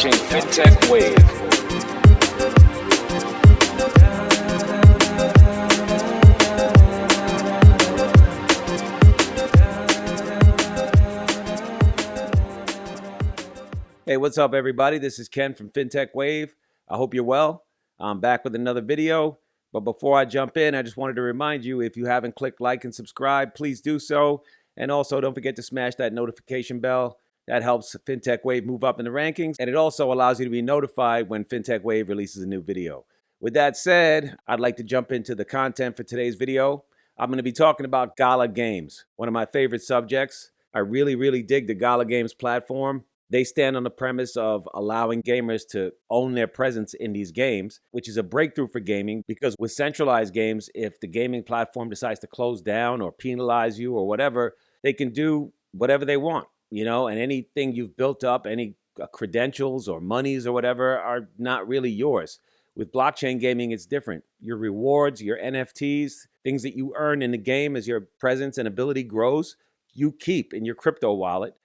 blockchain fintech wave. Hey, what's up, everybody? This is Ken from Fintech Wave. I hope you're well. I'm back with another video. But before I jump in, I just wanted to remind you, if you haven't clicked like and subscribe, please do so. And also, don't forget to smash that notification bell. That helps Fintech Wave move up in the rankings. And it also allows you to be notified when Fintech Wave releases a new video. With that said, I'd like to jump into the content for today's video. I'm going to be talking about Gala Games, one of my favorite subjects. I really dig the Gala Games platform. They stand on the premise of allowing gamers to own their presence in these games, which is a breakthrough for gaming because with centralized games, if the gaming platform decides to close down or penalize you or whatever, they can do whatever they want, you know, and anything you've built up, any credentials or monies or whatever are not really yours. With blockchain gaming, it's different. Your rewards, your NFTs, things that you earn in the game as your presence and ability grows, you keep in your crypto wallet.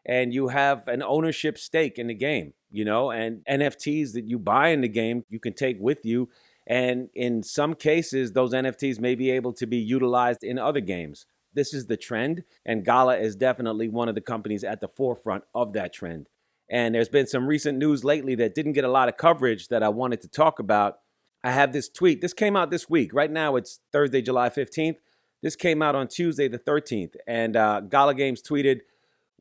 And you have an ownership stake in the game, you know, and NFTs that you buy in the game, you can take with you. And in some cases, those NFTs may be able to be utilized in other games. This is the trend, and Gala is definitely one of the companies at the forefront of that trend. And there's been some recent news lately that didn't get a lot of coverage that I wanted to talk about. I have this tweet. This came out this week. Right now, it's Thursday, July 15th. This came out on Tuesday, the 13th. And Gala Games tweeted,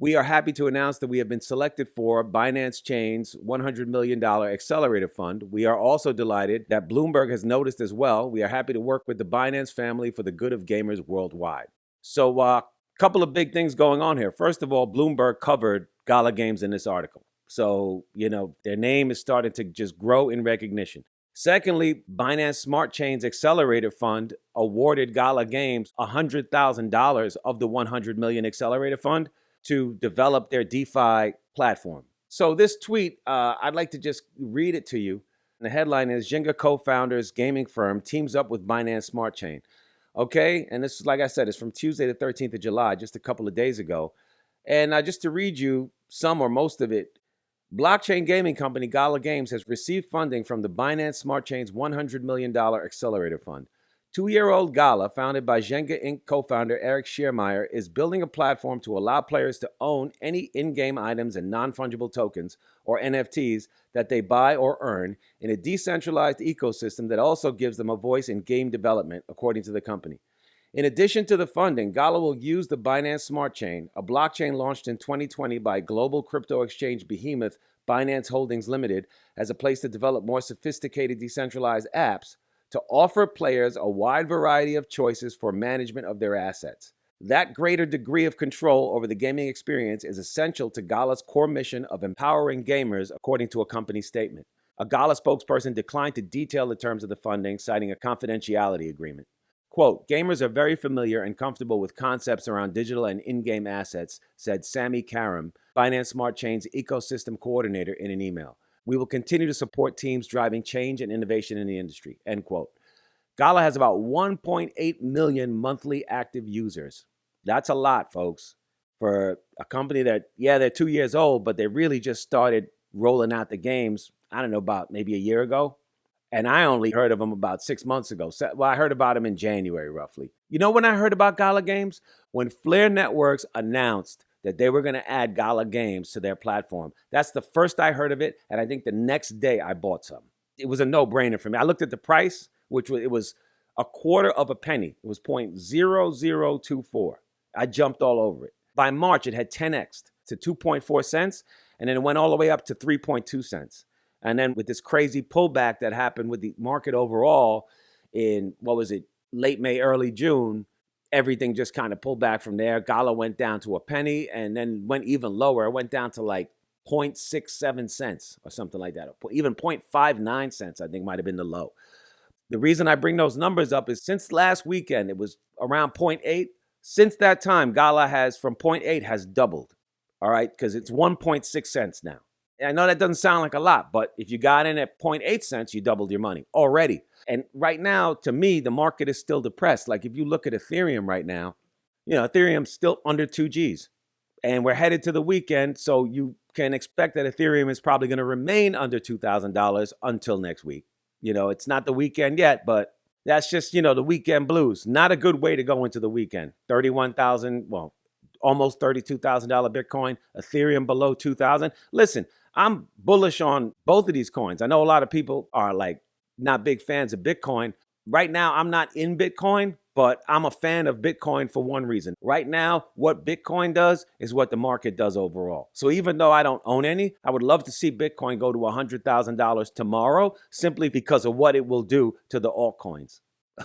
"We are happy to announce that we have been selected for Binance Chain's $100 million accelerator fund. We are also delighted that Bloomberg has noticed as well. We are happy to work with the Binance family for the good of gamers worldwide." So a couple of big things going on here. First of all, Bloomberg covered Gala Games in this article. So, you know, their name is starting to just grow in recognition. Secondly, Binance Smart Chain's accelerator fund awarded Gala Games $100,000 of the $100 million accelerator fund to develop their DeFi platform. So this tweet, I'd like to just read it to you. The headline is, Jenga co-founders gaming firm teams up with Binance Smart Chain. Okay, and this is, like I said, it's from Tuesday the 13th of July, just a couple of days ago. And just to read you some or most of it, blockchain gaming company Gala Games has received funding from the Binance Smart Chain's $100 million accelerator fund. Two-year-old Gala, founded by Jenga Inc. co-founder Eric Schiermeier, is building a platform to allow players to own any in-game items and non-fungible tokens, or NFTs, that they buy or earn in a decentralized ecosystem that also gives them a voice in game development, according to the company. In addition to the funding, Gala will use the Binance Smart Chain, a blockchain launched in 2020 by global crypto exchange behemoth Binance Holdings Limited, as a place to develop more sophisticated decentralized apps, to offer players a wide variety of choices for management of their assets. That greater degree of control over the gaming experience is essential to Gala's core mission of empowering gamers, according to a company statement. A Gala spokesperson declined to detail the terms of the funding, citing a confidentiality agreement. Quote, "Gamers are very familiar and comfortable with concepts around digital and in-game assets," said Sammy Karam, Binance Smart Chain's ecosystem coordinator, in an email. "We will continue to support teams driving change and innovation in the industry," end quote. Gala has about 1.8 million monthly active users. That's a lot, folks, for a company that, yeah, they're 2 years old, but they really just started rolling out the games, I don't know, about maybe a year ago. And I only heard of them about 6 months ago. Well, I heard about them in January, roughly. You know when I heard about Gala Games? When Flare Networks announced that they were going to add Gala Games to their platform. That's the first I heard of it, and I think the next day I bought some. It was a no-brainer for me. I looked at the price, which was a quarter of a penny. It was 0.0024. I jumped all over it. By March, it had 10x'd to 2.4 cents, and then it went all the way up to 3.2 cents. And then with this crazy pullback that happened with the market overall in, late May, early June, everything just kind of pulled back from there. Gala went down to a penny and then went even lower. It went down to like 0.67 cents or something like that. Even 0.59 cents, I think, might have been the low. The reason I bring those numbers up is since last weekend, it was around 0.8. Since that time, Gala has, from 0.8, has doubled, all right? Because it's 1.6 cents now. I know that doesn't sound like a lot, but if you got in at 0.8 cents, you doubled your money already. And right now, to me, the market is still depressed. Like if you look at Ethereum right now, Ethereum's still under 2 Gs. And we're headed to the weekend, so you can expect that Ethereum is probably going to remain under $2,000 until next week. It's not the weekend yet, but that's just, the weekend blues. Not a good way to go into the weekend. 31,000, well, almost $32,000 Bitcoin, Ethereum below 2,000. Listen, I'm bullish on both of these coins. I know a lot of people are like not big fans of Bitcoin. Right now, I'm not in Bitcoin, but I'm a fan of Bitcoin for one reason. Right now, what Bitcoin does is what the market does overall. So even though I don't own any, I would love to see Bitcoin go to $100,000 tomorrow simply because of what it will do to the altcoins.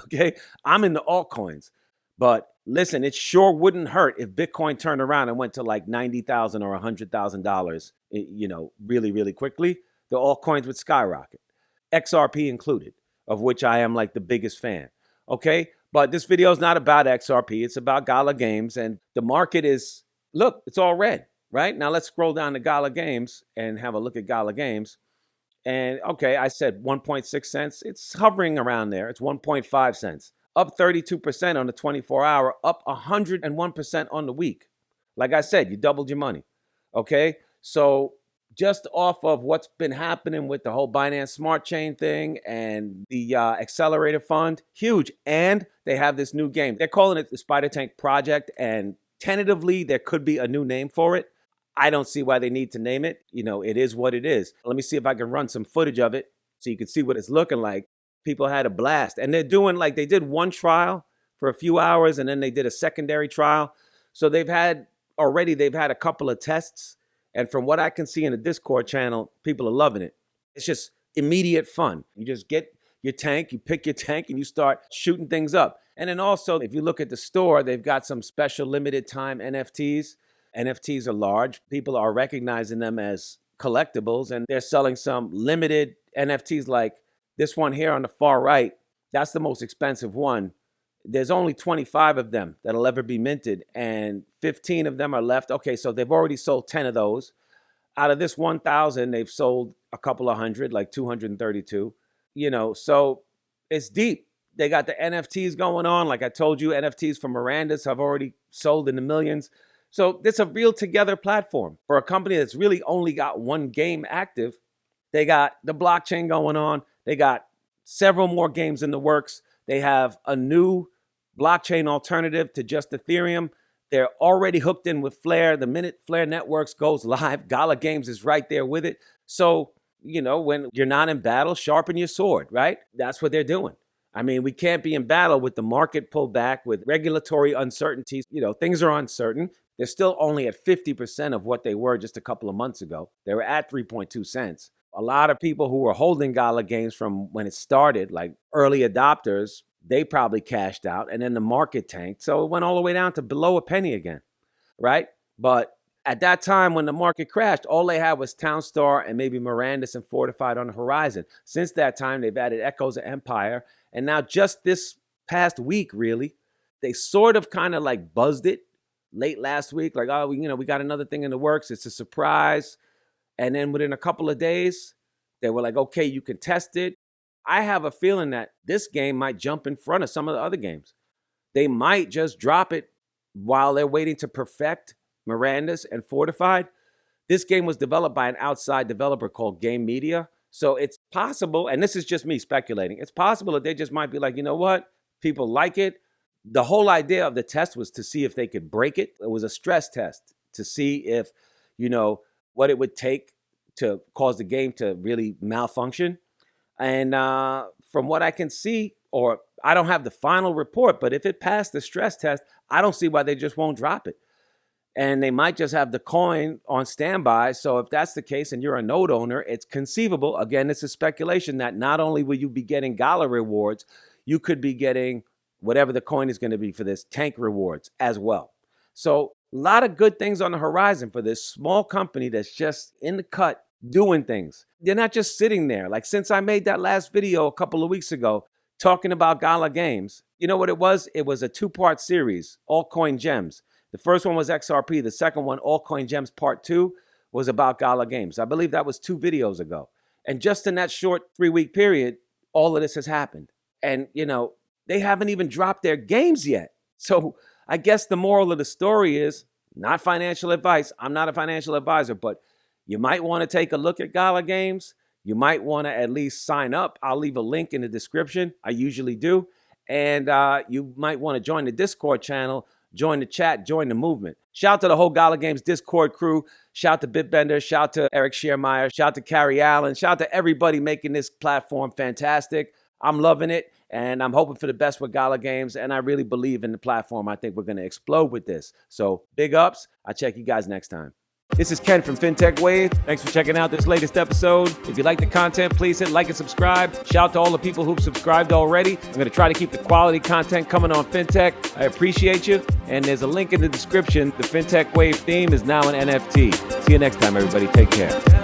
Okay? I'm in the altcoins. But listen, it sure wouldn't hurt if Bitcoin turned around and went to like $90,000 or $100,000, really, really quickly. The altcoins would skyrocket, XRP included, of which I am like the biggest fan. Okay? But this video is not about XRP. It's about Gala Games. And the market is, look, it's all red, right? Now let's scroll down to Gala Games and have a look at Gala Games. And okay, I said 1.6 cents. It's hovering around there. It's 1.5 cents. Up 32% on the 24-hour, up 101% on the week. Like I said, you doubled your money. Okay? So just off of what's been happening with the whole Binance Smart Chain thing and the accelerator fund, huge. And they have this new game. They're calling it the Spider Tank Project, and tentatively there could be a new name for it. I don't see why they need to name it. It is what it is. Let me see if I can run some footage of it so you can see what it's looking like. People had a blast. And they're doing they did one trial for a few hours, and then they did a secondary trial. So they've had a couple of tests. And from what I can see in the Discord channel, people are loving it. It's just immediate fun. You just get your tank, you pick your tank, and you start shooting things up. And then also, if you look at the store, they've got some special limited time NFTs. NFTs are large. People are recognizing them as collectibles, and they're selling some limited NFTs like this one here on the far right. That's the most expensive one. There's only 25 of them that'll ever be minted, and 15 of them are left. Okay, so they've already sold 10 of those. Out of this 1,000, they've sold a couple of hundred, like 232. So it's deep. They got the NFTs going on. Like I told you, NFTs from Miranda's have already sold in the millions. So it's a real together platform for a company that's really only got one game active. They got the blockchain going on. They got several more games in the works. They have a new blockchain alternative to just Ethereum. They're already hooked in with Flare. The minute Flare Networks goes live, Gala Games is right there with it. So, when you're not in battle, sharpen your sword, right? That's what they're doing. I mean, we can't be in battle with the market pulled back, with regulatory uncertainties. Things are uncertain. They're still only at 50% of what they were just a couple of months ago. They were at 3.2 cents. A lot of people who were holding Gala Games from when it started, like early adopters, they probably cashed out, and then the market tanked. So it went all the way down to below a penny again, right? But at that time when the market crashed, all they had was Townstar and maybe Miranda's and Fortified on the horizon. Since that time, they've added Echoes of Empire. And now just this past week, really, they sort of kind of like buzzed it late last week. Like, oh, we got another thing in the works. It's a surprise. And then within a couple of days, they were like, okay, you can test it. I have a feeling that this game might jump in front of some of the other games. They might just drop it while they're waiting to perfect Miranda's and Fortified. This game was developed by an outside developer called Game Media. So it's possible, and this is just me speculating, it's possible that they just might be like, you know what? People like it. The whole idea of the test was to see if they could break it. It was a stress test to see if, what it would take to cause the game to really malfunction. And from what I can see, or I don't have the final report, but if it passed the stress test, I don't see why they just won't drop it. And they might just have the coin on standby. So if that's the case and you're a node owner, it's conceivable. Again, this is speculation that not only will you be getting Gala rewards, you could be getting whatever the coin is going to be for this tank rewards as well. So a lot of good things on the horizon for this small company that's just in the cut doing things. They're not just sitting there. Like since I made that last video a couple of weeks ago talking about Gala Games, you know what it was? It was a two-part series, Altcoin Gems. The first one was XRP. The second one, Altcoin Gems Part 2, was about Gala Games. I believe that was 2 videos ago. And just in that short 3-week period, all of this has happened. And, they haven't even dropped their games yet. So I guess the moral of the story is not financial advice. I'm not a financial advisor, but You might want to take a look at Gala Games. You might want to at least sign up. I'll leave a link in the description. I usually do. And you might want to join the Discord channel, join the chat, join the movement. Shout out to the whole Gala Games Discord crew. Shout out to Bitbender. Shout out to Eric Schiermeyer. Shout out to Carrie Allen. Shout out to everybody making this platform fantastic. I'm loving it, and I'm hoping for the best with Gala Games, and I really believe in the platform. I think we're going to explode with this. So big ups. I'll check you guys next time. This is Ken from Fintech Wave. Thanks for checking out this latest episode. If you like the content, please hit like and subscribe. Shout out to all the people who've subscribed already. I'm going to try to keep the quality content coming on Fintech. I appreciate you. And there's a link in the description. The Fintech Wave theme is now an NFT. See you next time, everybody. Take care.